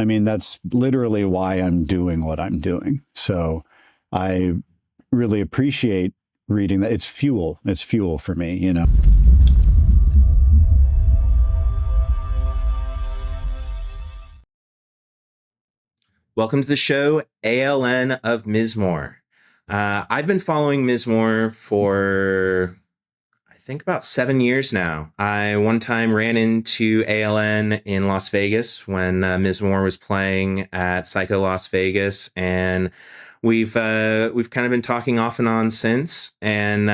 I mean, that's literally why I'm doing what I'm doing. So I really appreciate reading that. It's fuel. It's fuel for me, you know. Welcome to the show, ALN of Mizmor. I've been following Mizmor for, I think, about 7 years now. I one time ran into ALN in Las Vegas when Mizmor was playing at Psycho Las Vegas, and we've kind of been talking off and on since. And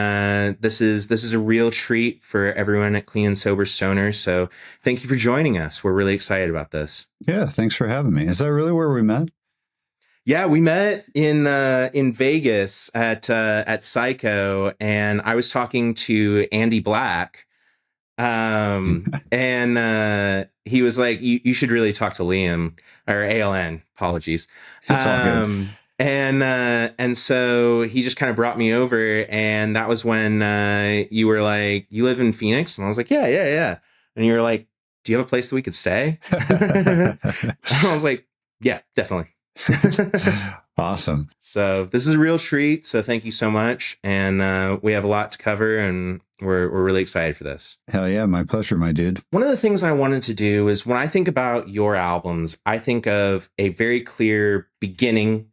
this is a real treat for everyone at Clean and Sober Stoner. So thank you for joining us. We're really excited about this. Yeah, thanks for having me. Is that really where we met? Yeah, we met in Vegas at Psycho, and I was talking to Andy Black, and he was like, "You should really talk to Liam or ALN." Apologies. It's all good. And so he just kind of brought me over, and that was when you were like, "You live in Phoenix?" And I was like, "Yeah." And you were like, "Do you have a place that we could stay?" And I was like, "Yeah, definitely." Awesome. So this is a real treat. So thank you so much. And we have a lot to cover, and we're really excited for this. Hell yeah. My pleasure, my dude. One of the things I wanted to do is when I think about your albums, I think of a very clear beginning.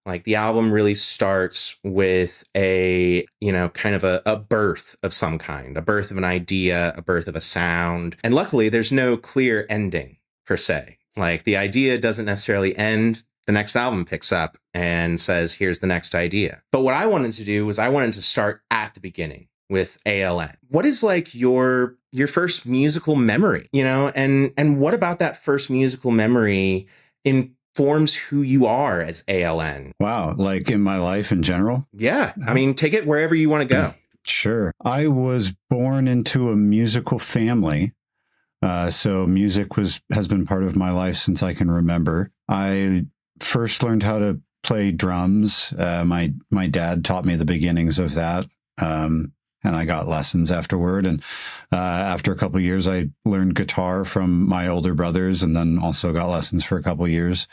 Like the album really starts with a, kind of a birth of some kind, a birth of an idea, a birth of a sound. And luckily there's no clear ending per se. Like the idea doesn't necessarily end. The next album picks up and says, here's the next idea. But what I wanted to do was I wanted to start at the beginning with ALN. What is like your first musical memory, and what about that first musical memory informs who you are as ALN? Wow. Like in my life in general? Yeah. I mean, take it wherever you want to go. Sure. I was born into a musical family. So music has been part of my life since I can remember. I first learned how to play drums. My dad taught me the beginnings of that. And I got lessons afterward. And after a couple of years, I learned guitar from my older brothers, and then also got lessons for a couple of years.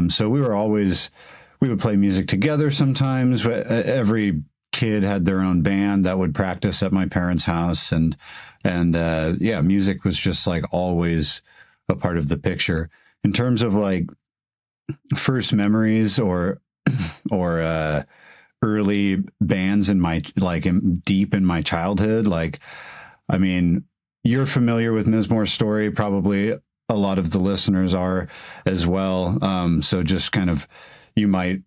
So we would play music together sometimes. Every kid had their own band that would practice at my parents' house. And yeah, music was just like always a part of the picture. In terms of like first memories or early bands in my deep in my childhood, like, I mean, you're familiar with Mizmor's story, probably a lot of the listeners are as well. So just kind of, you might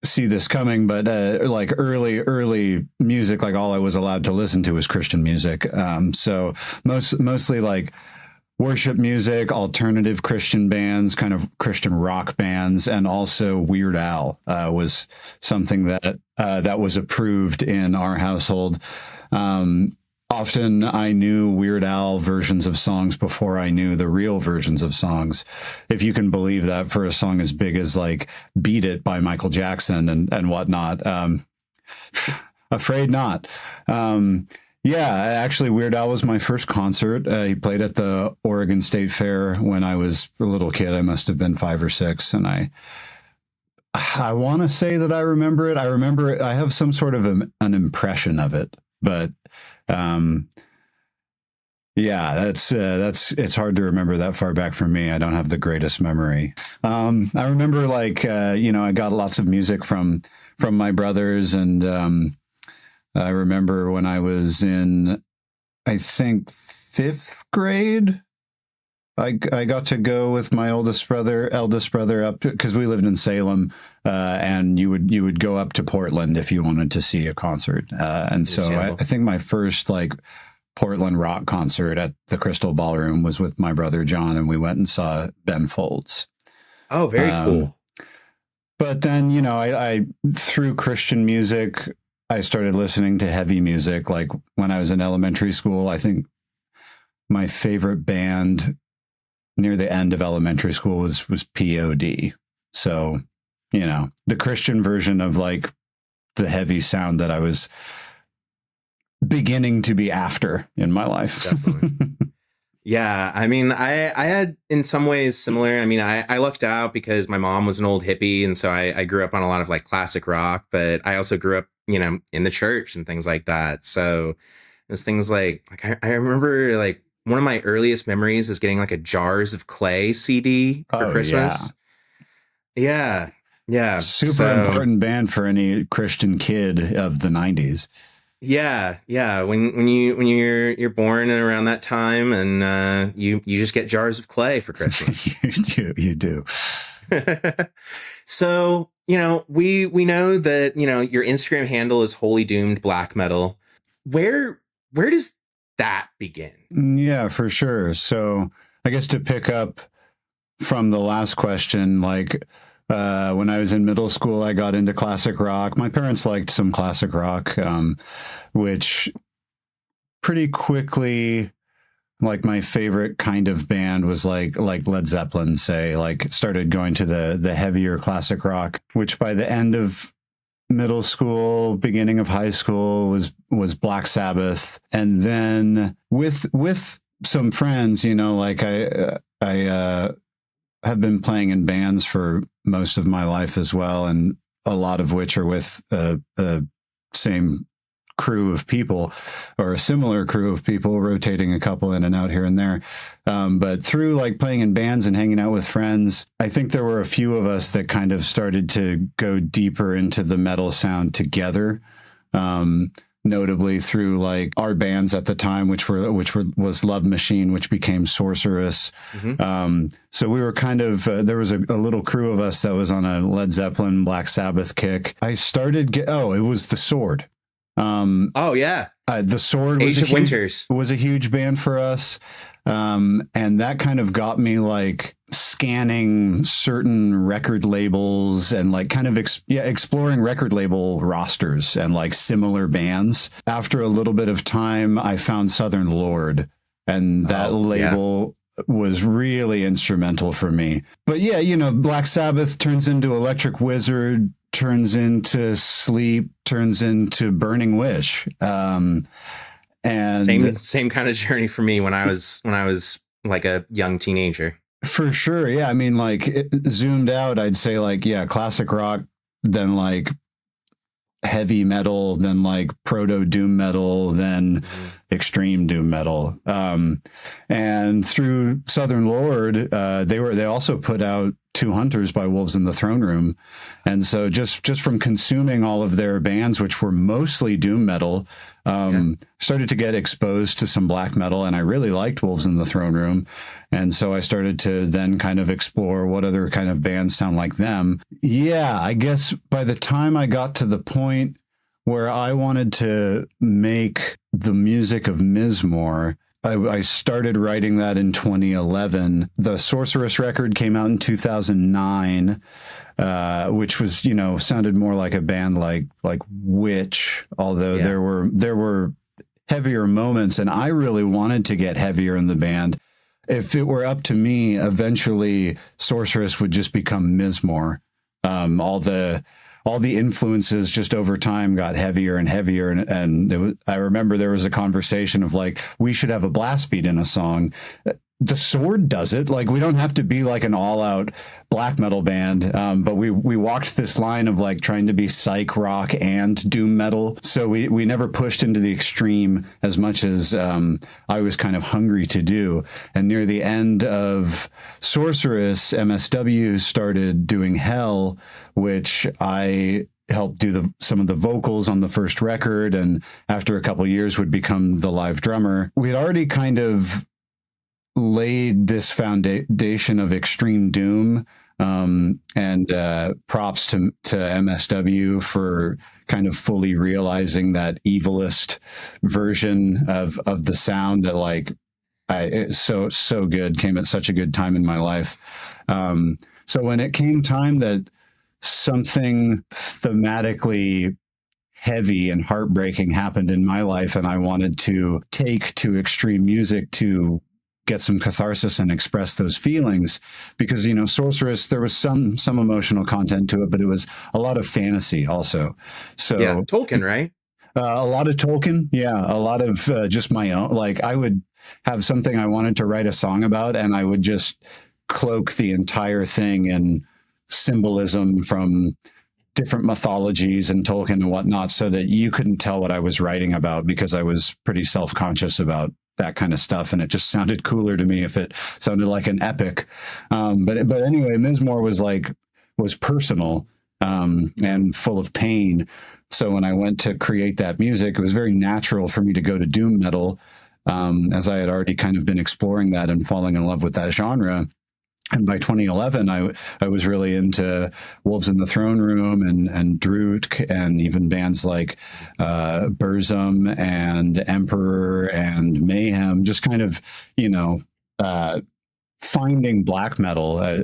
see this coming, but like early music, like all I was allowed to listen to was Christian music. So mostly like worship music, alternative Christian bands, kind of Christian rock bands, and also Weird Al was something that was approved in our household. Often I knew Weird Al versions of songs before I knew the real versions of songs, if you can believe that, for a song as big as like Beat It by Michael Jackson and whatnot. Afraid not. Yeah, actually, Weird Al was my first concert. He played at the Oregon State Fair when I was a little kid. I must have been 5 or 6, and I want to say that I remember it. I remember I have some sort of an impression of it, but yeah, it's hard to remember that far back for me. I don't have the greatest memory. I remember like I got lots of music from my brothers, and I remember when I was in, I think, 5th grade, I got to go with my eldest brother up, because we lived in Salem, and you would go up to Portland if you wanted to see a concert. And so I think my first like Portland rock concert at the Crystal Ballroom was with my brother John, and we went and saw Ben Folds. Oh, very cool. But then, I through Christian music, I started listening to heavy music. Like when I was in elementary school, I think my favorite band near the end of elementary school was POD. So, the Christian version of like the heavy sound that I was beginning to be after in my life. Definitely. Yeah, I mean, I had in some ways similar. I mean, I lucked out because my mom was an old hippie, and so I grew up on a lot of like classic rock, but I also grew up, in the church and things like that. So there's things like I remember like one of my earliest memories is getting like a Jars of Clay CD for Oh yeah. Christmas. Yeah, yeah. Super So important band for any Christian kid of the 90s. yeah. When you're born around that time, and you just get Jars of Clay for Christmas. You do. So, we know that, your Instagram handle is Holy Doomed Black Metal. Where does that begin? Yeah, for sure. So I guess to pick up from the last question, like when I was in middle school, I got into classic rock. My parents liked some classic rock, which pretty quickly, like my favorite kind of band was like Led Zeppelin, say, like started going to the heavier classic rock, which by the end of middle school, beginning of high school was Black Sabbath. And then with some friends, like I have been playing in bands for most of my life as well, and a lot of which are with the same crew of people or a similar crew of people, rotating a couple in and out here and there. But through like playing in bands and hanging out with friends, I think there were a few of us that kind of started to go deeper into the metal sound together. Notably through like our bands at the time, which was Love Machine, which became Sorceress. Mm-hmm. So we were kind of there was a little crew of us that was on a Led Zeppelin, Black Sabbath kick. I started it was The Sword. Oh yeah, The Sword was a huge band for us, and that kind of got me like scanning certain record labels and like kind of exploring record label rosters and like similar bands. After a little bit of time, I found Southern Lord, and that label was really instrumental for me. But yeah, Black Sabbath turns into Electric Wizard, turns into Sleep, turns into Burning Wish. And same kind of journey for me when I was like a young teenager. For sure. Yeah. I mean, like zoomed out, I'd say like, yeah, classic rock, then like heavy metal, then like proto doom metal, then extreme doom metal. And through Southern Lord, they also put out Two Hunters by Wolves in the Throne Room. And so just from consuming all of their bands, which were mostly doom metal, started to get exposed to some black metal, and I really liked Wolves in the Throne Room. And so I started to then kind of explore what other kind of bands sound like them. Yeah, I guess by the time I got to the point where I wanted to make the music of Mizmor, I started writing that in 2011. The Sorceress record came out in 2009, which was, sounded more like a band like Witch, although there were heavier moments, and I really wanted to get heavier in the band. If it were up to me, eventually Sorceress would just become Mizmor. All the influences just over time got heavier and heavier. And I remember there was a conversation of like, we should have a blast beat in a song. The Sword does it. Like, we don't have to be like an all out black metal band. But we walked this line of like trying to be psych rock and doom metal. So we never pushed into the extreme as much as I was kind of hungry to do. And near the end of Sorceress, MSW started doing Hell, which I helped do some of the vocals on the first record. And after a couple of years would become the live drummer. We'd already kind of laid this foundation of extreme doom, and props to MSW for kind of fully realizing that evilist version of the sound that like it's so good, came at such a good time in my life. So when it came time that something thematically heavy and heartbreaking happened in my life, and I wanted to take to extreme music to get some catharsis and express those feelings, because Sorceress, there was some emotional content to it, but it was a lot of fantasy also. So Tolkien, right? A lot of Tolkien, yeah. A lot of just my own. Like I would have something I wanted to write a song about, and I would just cloak the entire thing in symbolism from different mythologies and Tolkien and whatnot, so that you couldn't tell what I was writing about, because I was pretty self-conscious about that kind of stuff, and it just sounded cooler to me if it sounded like an epic. But anyway, Mizmor was personal, and full of pain. So when I went to create that music, it was very natural for me to go to doom metal, as I had already kind of been exploring that and falling in love with that genre. And by 2011, I was really into Wolves in the Throne Room and Drut, and even bands like Burzum and Emperor and Mayhem, just kind of, you know, finding black metal,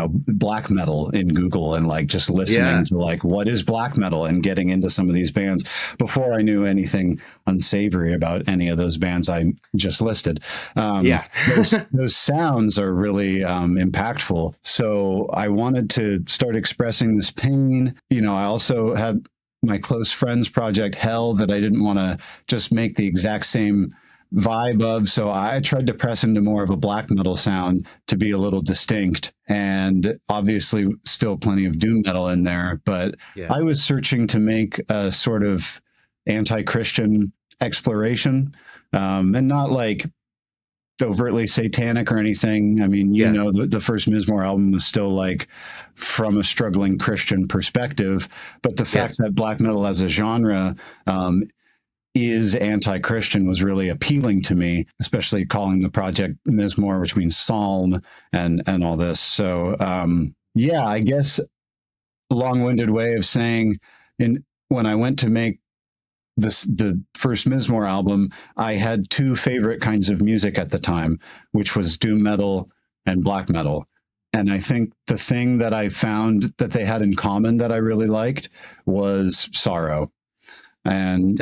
black metal in Google, and like just listening to like, what is black metal, and getting into some of these bands before I knew anything unsavory about any of those bands I just listed. Those sounds are really impactful. So I wanted to start expressing this pain. You know, I also had my close friends project Hell that I didn't want to just make the exact same vibe of, so I tried to press into more of a black metal sound to be a little distinct, and obviously still plenty of doom metal in there, but I was searching to make a sort of anti-Christian exploration, and not like overtly satanic or anything. I mean, you know, the first Mizmor album was still like from a struggling Christian perspective, but the fact that black metal as a genre is anti-Christian was really appealing to me, especially calling the project Mizmor, which means psalm, and all this. So I guess a long-winded way of saying, when I went to make the first Mizmor album, I had two favorite kinds of music at the time, which was doom metal and black metal. And I think the thing that I found that they had in common that I really liked was sorrow and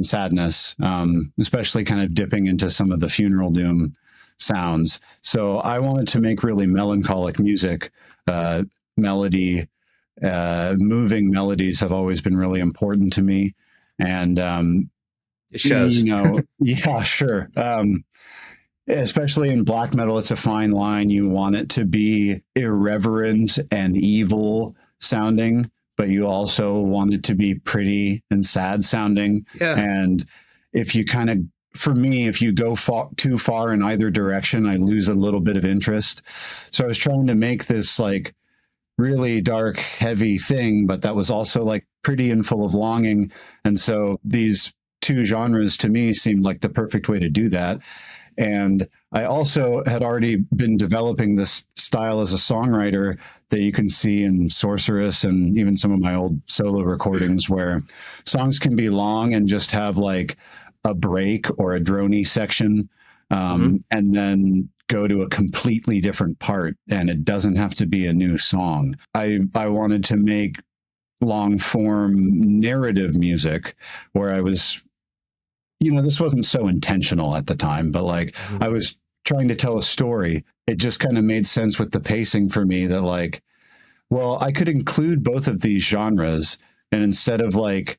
sadness, especially kind of dipping into some of the funeral doom sounds. So I wanted to make really melancholic music. Moving melodies have always been really important to me, and it shows. You know, yeah, sure. Especially in black metal, it's a fine line. You want it to be irreverent and evil sounding, but you also want it to be pretty and sad sounding. And if you kind of, for me, if you go too far in either direction, I lose a little bit of interest. So I was trying to make this like really dark, heavy thing, but that was also like pretty and full of longing. And so these two genres to me seemed like the perfect way to do that. And I also had already been developing this style as a songwriter that you can see in Sorceress and even some of my old solo recordings, where songs can be long and just have like a break or a droney section, and then go to a completely different part, and it doesn't have to be a new song. I wanted to make long form narrative music where I was, you know, this wasn't so intentional at the time, but like I was trying to tell a story. It just kind of made sense with the pacing for me that like, well, I could include both of these genres, and instead of like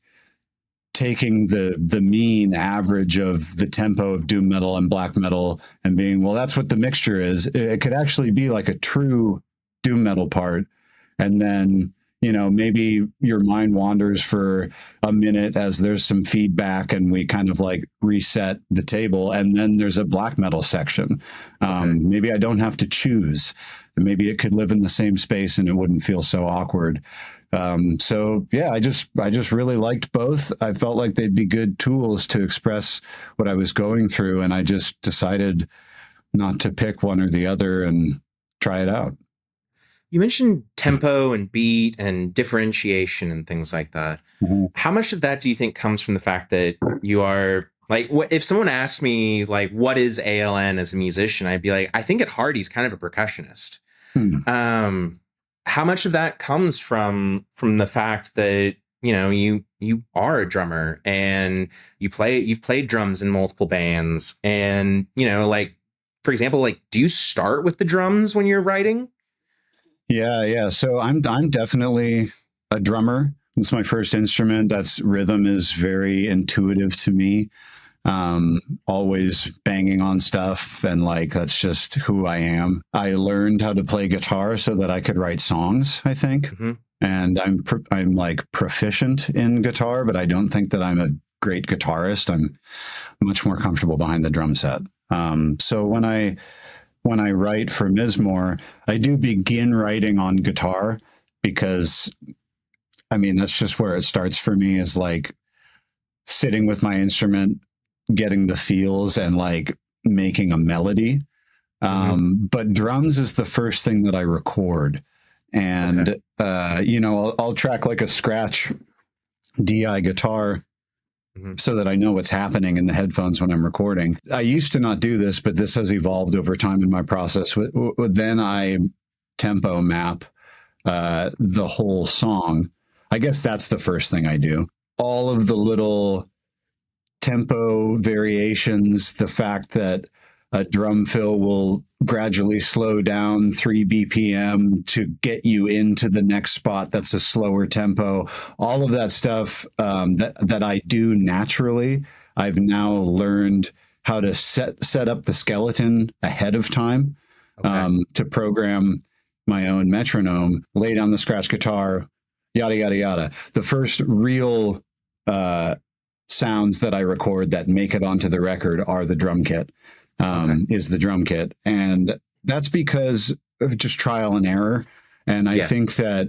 taking the mean average of the tempo of doom metal and black metal and being, well, that's what the mixture is, it could actually be like a true doom metal part. And then, you know, maybe your mind wanders for a minute as there's some feedback and we kind of like reset the table. And then there's a black metal section. Maybe I don't have to choose. Maybe it could live in the same space and it wouldn't feel so awkward. So yeah, I just really liked both. I felt like they'd be good tools to express what I was going through. And I just decided not to pick one or the other and try it out. You mentioned tempo and beat and differentiation and things like that. How much of that do you think comes from the fact that you are like, if someone asked me like, what is ALN as a musician? I'd be like, I think at heart, he's kind of a percussionist. How much of that comes from the fact that, you know, you are a drummer and you've played drums in multiple bands, and, you know, like, for example, like, do you start with the drums when you're writing? Yeah. So I'm definitely a drummer, It's my first instrument. Rhythm is very intuitive to me. Always banging on stuff, and like that's just who I am. I learned how to play guitar so that I could write songs, I think. Mm-hmm. And I'm like proficient in guitar, but I don't think that I'm a great guitarist. I'm much more comfortable behind the drum set. So when I write for Mizmor, I do begin writing on guitar because, I mean, that's just where it starts for me, is like sitting with my instrument, getting the feels, and like making a melody. But drums is the first thing that I record. And, you know, I'll track like a scratch DI guitar so that I know what's happening in the headphones when I'm recording. I used to not do this, but this has evolved over time in my process. Then I tempo map the whole song. I guess that's the first thing I do. All of the little tempo variations, the fact that a drum fill will gradually slow down 3 BPM to get you into the next spot that's a slower tempo. All of that stuff that I do naturally, I've now learned how to set up the skeleton ahead of time to program my own metronome, lay down the scratch guitar, yada, yada, yada. The first real sounds that I record that make it onto the record are the drum kit. Is the drum kit. And that's because of just trial and error. And I think that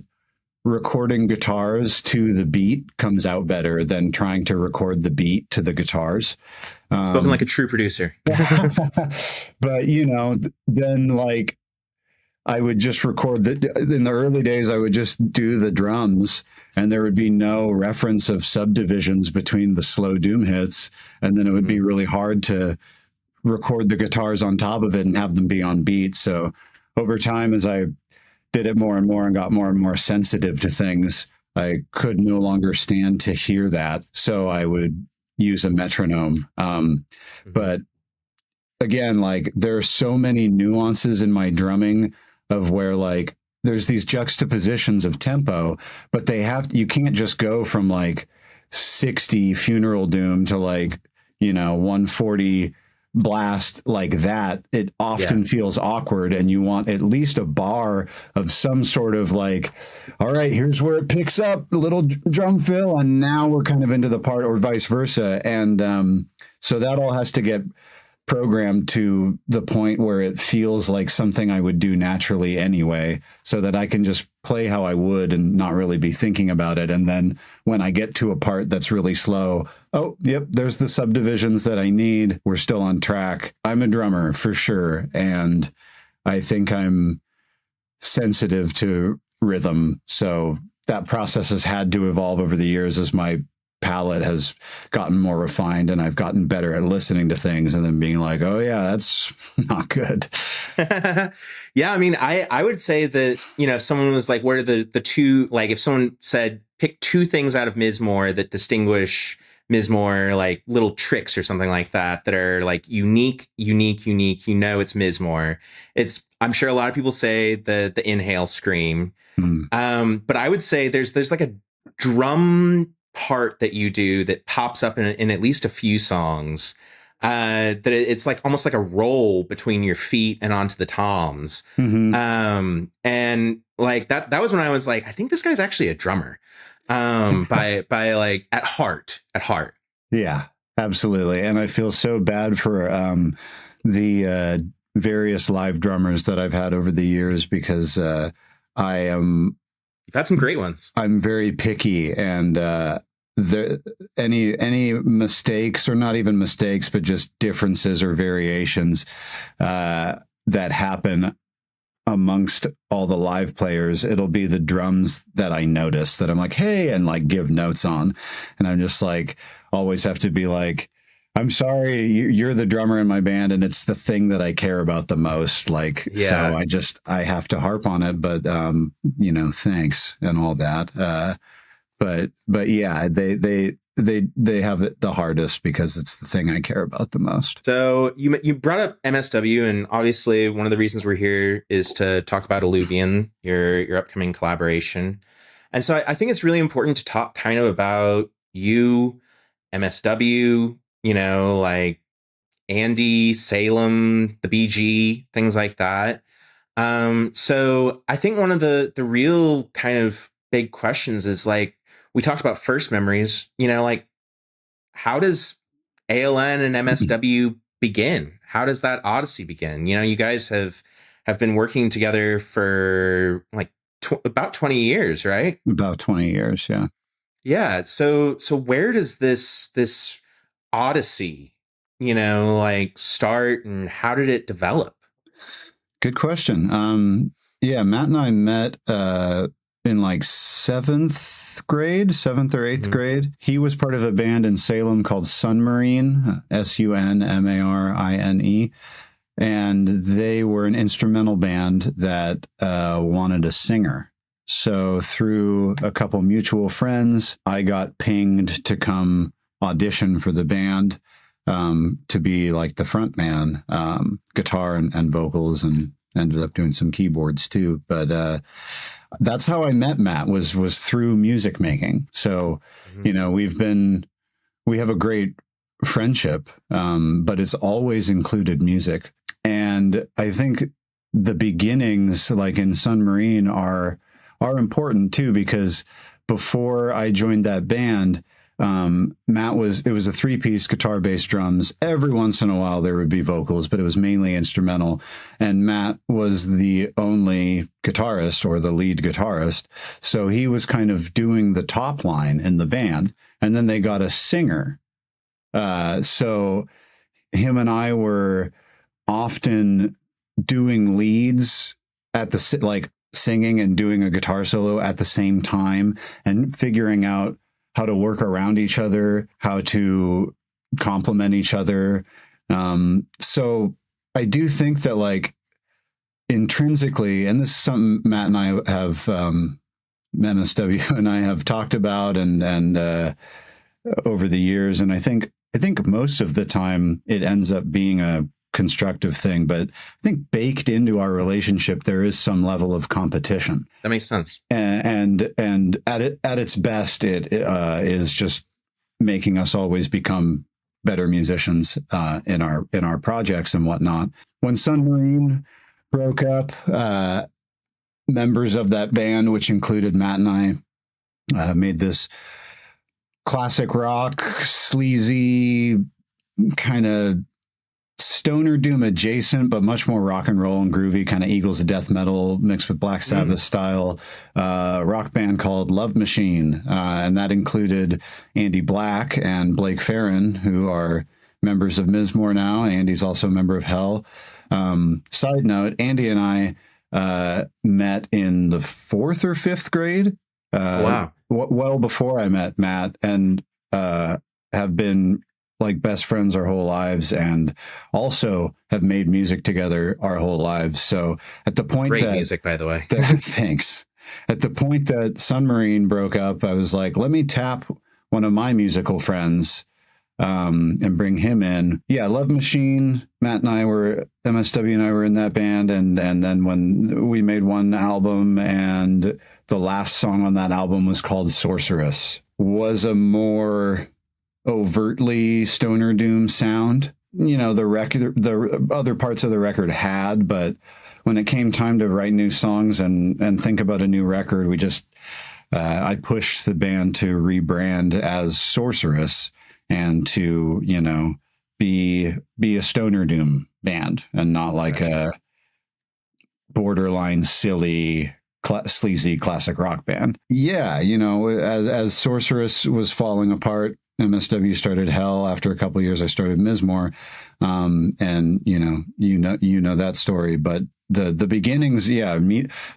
recording guitars to the beat comes out better than trying to record the beat to the guitars. Spoken like a true producer. But, you know, then like I would just record in the early days, I would just do the drums and there would be no reference of subdivisions between the slow doom hits. And then it would be really hard to record the guitars on top of it and have them be on beat. So over time, as I did it more and more and got more and more sensitive to things, I could no longer stand to hear that. So I would use a metronome. But again, like there are so many nuances in my drumming of where like there's these juxtapositions of tempo, but you can't just go from like 60 funeral doom to like, you know, 140 blast like that. It often feels awkward, and you want at least a bar of some sort of like, all right, here's where it picks up, a little drum fill, and now we're kind of into the part, or vice versa. And so that all has to get programmed to the point where it feels like something I would do naturally anyway, so that I can just play how I would and not really be thinking about it. And then when I get to a part that's really slow, oh, yep, there's the subdivisions that I need. We're still on track. I'm a drummer for sure. And I think I'm sensitive to rhythm. So that process has had to evolve over the years as my palette has gotten more refined and I've gotten better at listening to things and then being like, oh yeah, that's not good. Yeah. I mean, I would say that, you know, if someone was like, what are the two, like if someone said, pick two things out of Mizmor that distinguish Mizmor, like little tricks or something like that, that are like unique, you know, it's Mizmor. I'm sure a lot of people say the inhale scream. But I would say there's like a drum part that you do that pops up in at least a few songs, that it's like almost like a roll between your feet and onto the toms. And like that was when I was like, I think this guy's actually a drummer, by like at heart. Yeah, absolutely. And I feel so bad for the various live drummers that I've had over the years, because You've had some great ones. I'm very picky, and any mistakes, or not even mistakes, but just differences or variations that happen amongst all the live players, it'll be the drums that I notice that I'm like, hey, and like give notes on. And I'm just like, always have to be like, I'm sorry, you're the drummer in my band, and it's the thing that I care about the most. Like, so I have to harp on it, but, you know, thanks and all that. But yeah, they have it the hardest because it's the thing I care about the most. So you brought up MSW, and obviously one of the reasons we're here is to talk about Alluvion, your upcoming collaboration. And so I think it's really important to talk kind of about you, MSW, like Andy, Salem, the BG, things like that. So I think one of the real kind of big questions is like, we talked about first memories, like how does ALN and MSW begin? How does that Odyssey begin? You guys have been working together for like about 20 years, right? About 20 years, yeah. Yeah. So where does this Odyssey, like start, and how did it develop? Good question. Yeah, Matt and I met in like seventh or eighth grade. He was part of a band in Salem called Sunmarine, Sunmarine, and they were an instrumental band that wanted a singer. So through a couple mutual friends, I got pinged to come audition for the band, to be like the front man, guitar and vocals, and ended up doing some keyboards too. But that's how I met Matt, was through music making. So, we have a great friendship, but it's always included music. And I think the beginnings, like in Sunmarine, are important too, because before I joined that band, it was a 3-piece guitar, bass, drums. Every once in a while there would be vocals, but it was mainly instrumental. And Matt was the only guitarist, or the lead guitarist. So he was kind of doing the top line in the band. And then they got a singer. So him and I were often doing leads at the, like, singing and doing a guitar solo at the same time, and figuring out how to work around each other, how to complement each other. So I do think that, like, intrinsically, and this is something Matt and I have, MSW and I have talked about and over the years, and I think most of the time it ends up being a constructive thing, but I think baked into our relationship there is some level of competition. That makes sense. And at its best, it is just making us always become better musicians in our projects and whatnot. When Sunmarine broke up, members of that band, which included Matt and I, made this classic rock, sleazy, kind of stoner doom adjacent, but much more rock and roll and groovy, kind of Eagles of death metal mixed with Black Sabbath style rock band called Love Machine. And that included Andy Black and Blake Farron, who are members of Mizmor now. Andy's also a member of Hell. Side note, Andy and I met in the 4th or 5th grade. Wow. Well before I met Matt, and have been like best friends our whole lives, and also have made music together our whole lives. So at the point Great music, by the way. Thanks. At the point that Sunmarine broke up, I was like, let me tap one of my musical friends and bring him in. Yeah, Love Machine, MSW and I were in that band, and then when we made one album, and the last song on that album was called Sorceress, was a more overtly stoner doom sound. The other parts of the record had, but when it came time to write new songs and think about a new record, we just I pushed the band to rebrand as Sorceress, and to be a stoner doom band, and not like a borderline silly sleazy classic rock band. Yeah, as Sorceress was falling apart, MSW started Hell. After a couple of years, I started Mizmor, and you know that story. But the beginnings, yeah,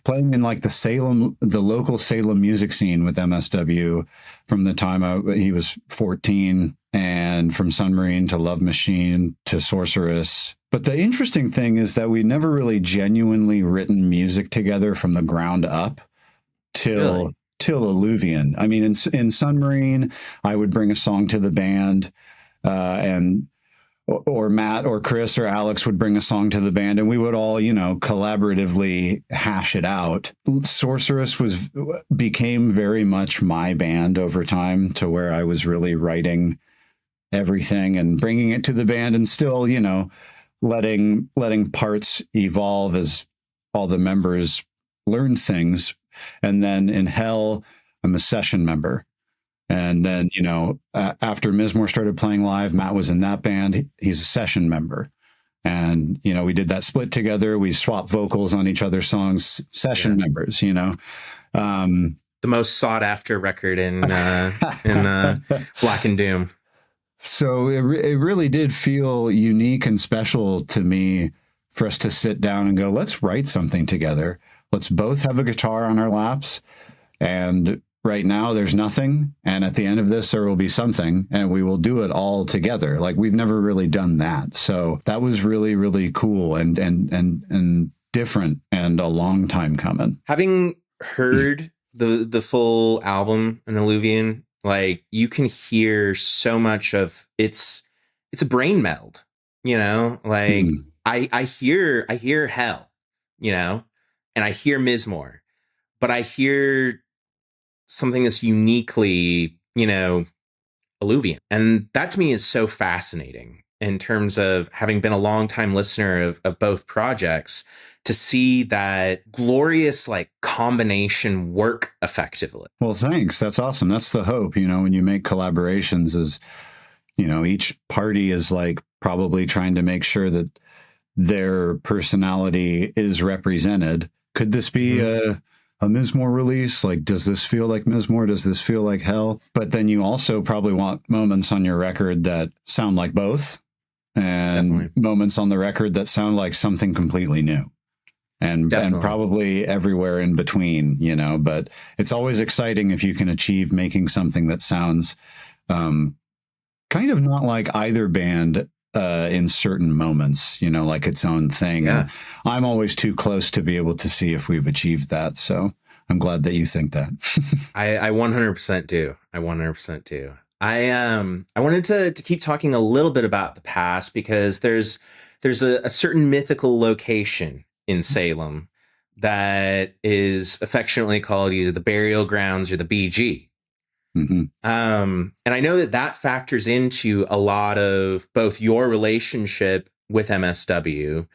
playing in like the local Salem music scene with MSW from the time he was 14, and from Sunmarine to Love Machine to Sorceress. But the interesting thing is that we never really genuinely written music together from the ground up till Alluvion. I mean, in Sunmarine, I would bring a song to the band, and or Matt or Chris or Alex would bring a song to the band, and we would all, collaboratively hash it out. Sorceress became very much my band over time, to where I was really writing everything and bringing it to the band, and still, letting parts evolve as all the members learn things. And then in Hell, I'm a session member. And then, after Mizmor started playing live, Matt was in that band. He's a session member. And, we did that split together. We swapped vocals on each other's songs, session members, The most sought after record in Black and Doom. So it really did feel unique and special to me for us to sit down and go, let's write something together. Let's both have a guitar on our laps. And right now there's nothing. And at the end of this, there will be something, and we will do it all together. Like, we've never really done that. So that was really, really cool and different, and a long time coming. Having heard the full album, An Alluvion, like, you can hear so much of it's a brain meld, like I hear Hell, and I hear Mizmor, but I hear something that's uniquely, Alluvion. And that to me is so fascinating, in terms of having been a longtime listener of both projects, to see that glorious combination work effectively. Well, thanks. That's awesome. That's the hope, when you make collaborations, is, each party is probably trying to make sure that their personality is represented. Could this be a Mizmor release? Does this feel like Mizmor? Does this feel like Hell? But then you also probably want moments on your record that sound like both, and definitely moments on the record that sound like something completely new. And probably everywhere in between, but it's always exciting if you can achieve making something that sounds kind of not like either band in certain moments, like its own thing. Yeah. I'm always too close to be able to see if we've achieved that. So I'm glad that you think that. I 100% do. I 100% do. I wanted to keep talking a little bit about the past, because there's a certain mythical location in Salem that is affectionately called either the burial grounds or the BG. Mm-hmm. And I know that factors into a lot of both your relationship with MSW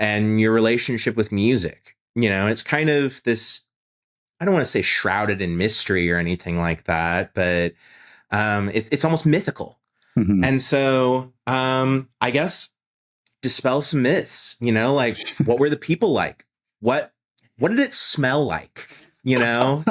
and your relationship with music. It's kind of this, I don't want to say shrouded in mystery or anything like that, but it's almost mythical. Mm-hmm. And so I guess dispel some myths, what were the people like? What did it smell like? What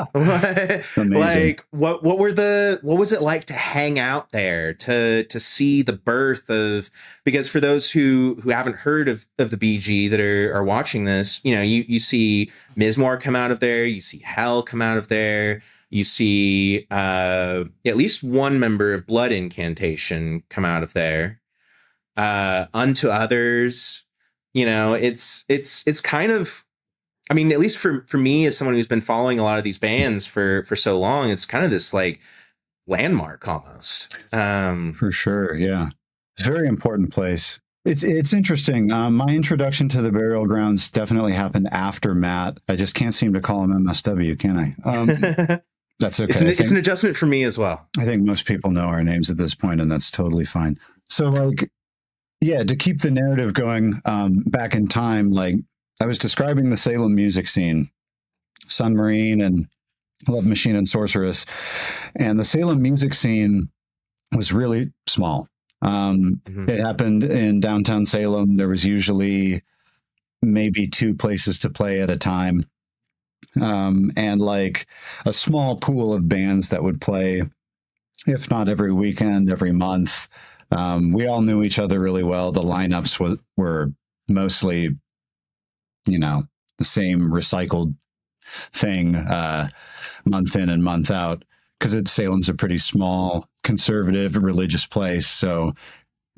was it like to hang out there, to see the birth of, because for those who haven't heard of the BG that are watching this, you see Mizmor come out of there, you see Hell come out of there, you see at least one member of Blood Incantation come out of there. Unto Others, it's kind of, I mean, at least for me, as someone who's been following a lot of these bands for so long, it's kind of this landmark almost. For sure. Yeah. It's a very important place. It's interesting. My introduction to the burial grounds definitely happened after Matt. I just can't seem to call him MSW, can I? That's okay. It's an adjustment for me as well. I think most people know our names at this point, and that's totally fine. So to keep the narrative going, back in time, I was describing the Salem music scene, Sun Marine and Love Machine and Sorceress, and the Salem music scene was really small. It happened in downtown Salem. There was usually maybe 2 places to play at a time, and a small pool of bands that would play, if not every weekend, every month. We all knew each other really well. The lineups were mostly, the same recycled thing, month in and month out, because Salem's a pretty small, conservative, religious place. So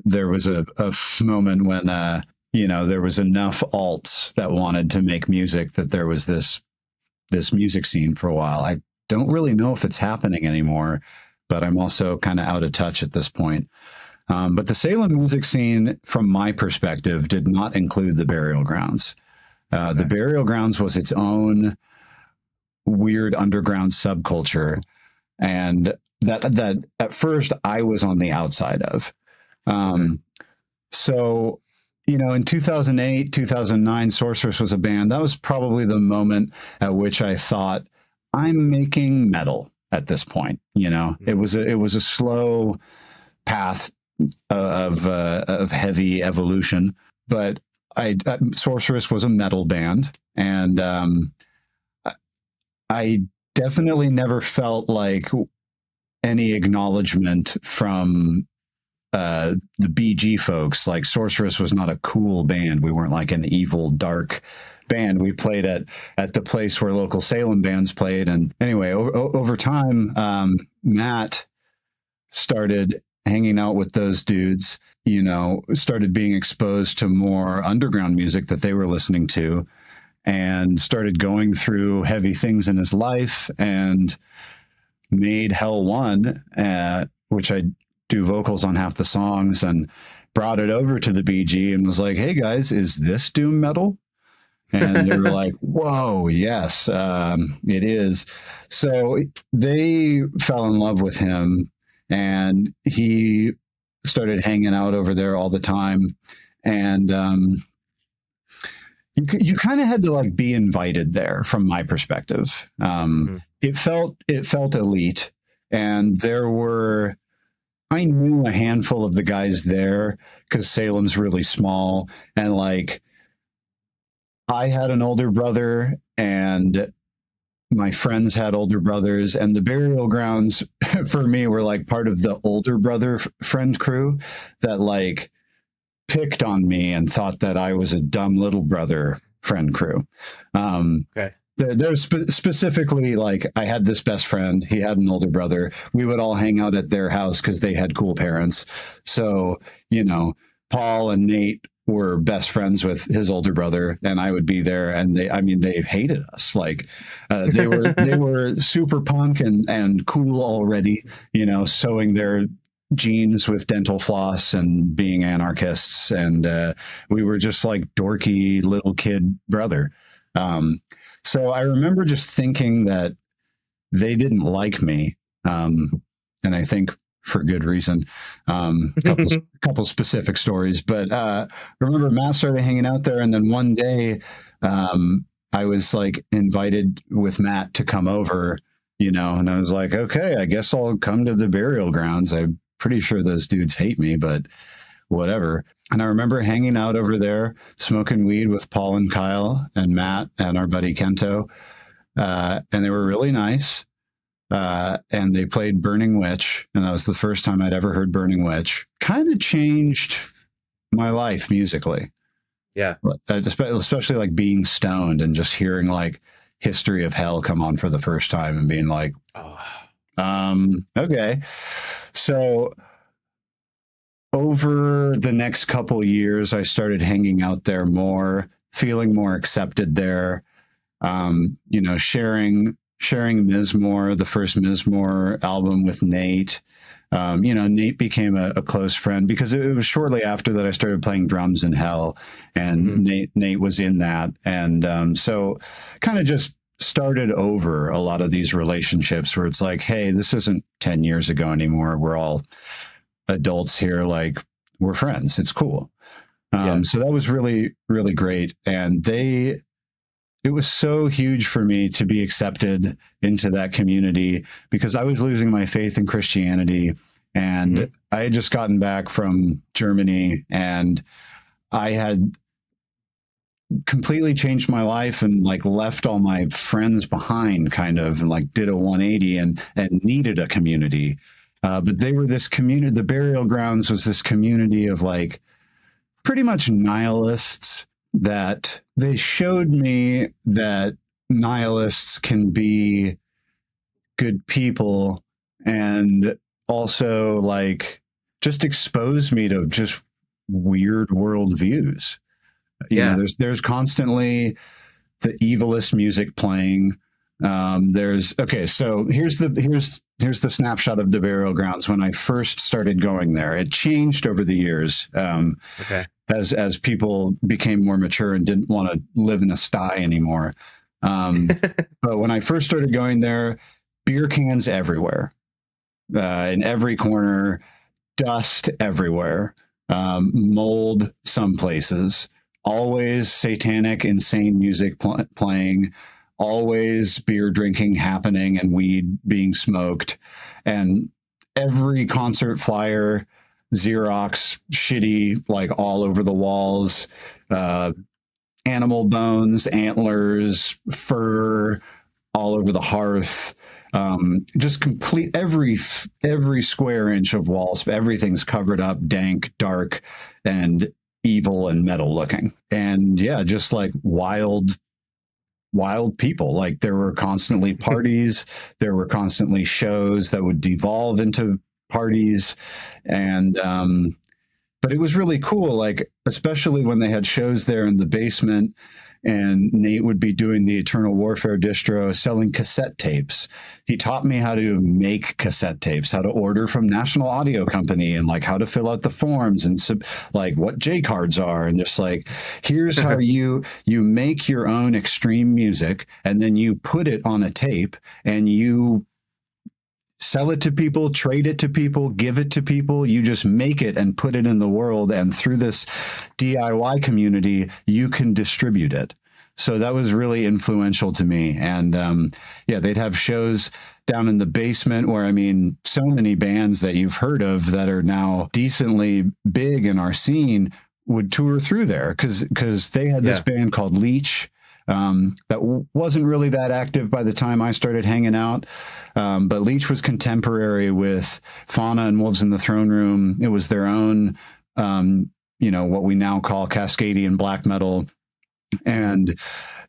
there was a moment when, there was enough alts that wanted to make music that there was this music scene for a while. I don't really know if it's happening anymore, but I'm also kind of out of touch at this point. But the Salem music scene, from my perspective, did not include the Burial Grounds. The Burial Grounds was its own weird underground subculture, and that at first I was on the outside of. So, in 2008, 2009, Sorceress was a band. That was probably the moment at which I thought, I'm making metal at this point. It was a slow path of heavy evolution, but Sorceress was a metal band, and I definitely never felt like any acknowledgement from the BG folks. Like, Sorceress was not a cool band. We weren't like an evil, dark band. We played at the place where local Salem bands played. And anyway, over time, Matt started hanging out with those dudes, started being exposed to more underground music that they were listening to, and started going through heavy things in his life, and made Hell One, which I do vocals on half the songs, and brought it over to the BG and was like, hey guys, is this doom metal? And they were like, whoa, yes, it is. So they fell in love with him, and he started hanging out over there all the time. And you kind of had to like be invited there, from my perspective. It felt elite, and I knew a handful of the guys there because Salem's really small, and like, I had an older brother, and my friends had older brothers, and the Burial Grounds for me were like part of the older brother friend crew that like picked on me and thought that I was a dumb little brother friend crew. There's specifically, like, I had this best friend. He had an older brother. We would all hang out at their house because they had cool parents. So, Paul and Nate were best friends with his older brother, and I would be there, and they hated us. Like, they were super punk and cool already, sewing their jeans with dental floss and being anarchists, and we were just like dorky little kid brother. So I remember just thinking that they didn't like me, and I think for good reason. Couple specific stories, but I remember Matt started hanging out there, and then one day I was like invited with Matt to come over, and I was like, okay, I guess I'll come to the Burial Grounds. I'm pretty sure those dudes hate me, but whatever. And I remember hanging out over there, smoking weed with Paul and Kyle and Matt and our buddy Kento. And they were really nice. And they played Burning Witch. And that was the first time I'd ever heard Burning Witch. Kind of changed my life musically. Yeah. Especially like being stoned and just hearing like History of Hell come on for the first time and being like, okay. So over the next couple years, I started hanging out there more, feeling more accepted there. Sharing Mizmor, the first Mizmor album with Nate. Nate became a close friend because it was shortly after that I started playing drums in Hell, and Nate was in that. And so kind of just started over a lot of these relationships where it's like, hey, this isn't 10 years ago anymore. We're all adults here, like, we're friends, it's cool. So that was really, really great. And it was so huge for me to be accepted into that community because I was losing my faith in Christianity, and I had just gotten back from Germany, and I had completely changed my life and like left all my friends behind, kind of, and like did a 180 and needed a community. But they were this community. The Burial Grounds was this community of like pretty much nihilists, that they showed me that nihilists can be good people, and also like just exposed me to just weird worldviews. There's constantly the evilest music playing. So here's here's the snapshot of the burial grounds when I first started going there. It changed over the years. Okay. As people became more mature and didn't want to live in a sty anymore. But when I first started going there, beer cans everywhere, in every corner, dust everywhere, mold some places, always satanic, insane music playing, always beer drinking happening and weed being smoked. And every concert flyer, Xerox, shitty, like all over the walls, animal bones, antlers, fur, all over the hearth. Just complete every square inch of walls. Everything's covered up, dank, dark, and evil and metal looking. And yeah, just like wild people. Like there were constantly parties, there were constantly shows that would devolve into parties, and but it was really cool, like especially when they had shows there in the basement and Nate would be doing the Eternal Warfare distro, selling cassette tapes. He taught me how to make cassette tapes, how to order from National Audio Company, and like how to fill out the forms and like what J cards are, and just like, here's how you make your own extreme music, and then you put it on a tape and you sell it to people, trade it to people, give it to people. You just make it and put it in the world. And through this DIY community, you can distribute it. So that was really influential to me. And yeah, they'd have shows down in the basement where, I mean, so many bands that you've heard of that are now decently big in our scene would tour through there because they had this band called Leech. That wasn't really that active by the time I started hanging out. But Leech was contemporary with Fauna and Wolves in the Throne Room. It was their own, what we now call Cascadian black metal. And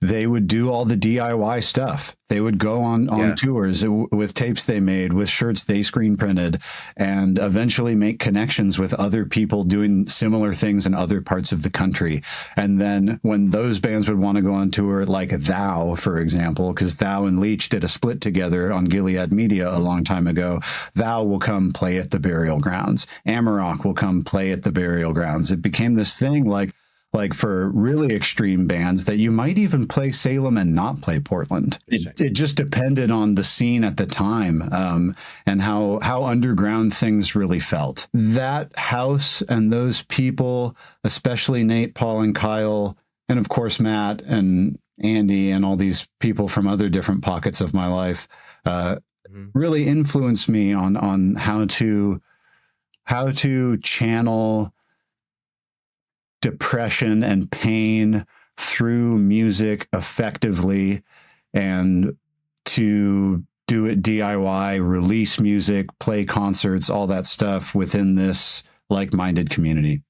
they would do all the DIY stuff. They would go on tours with tapes they made, with shirts they screen printed, and eventually make connections with other people doing similar things in other parts of the country. And then when those bands would want to go on tour, like Thou, for example, because Thou and Leech did a split together on Gilead Media a long time ago, Thou will come play at the burial grounds. Amarok will come play at the burial grounds. It became this thing like for really extreme bands that you might even play Salem and not play Portland. It just depended on the scene at the time, and how underground things really felt. That house and those people, especially Nate, Paul, and Kyle, and of course Matt and Andy and all these people from other different pockets of my life, really influenced me on how to channel depression and pain through music effectively, and to do it DIY, release music, play concerts, all that stuff within this like-minded community.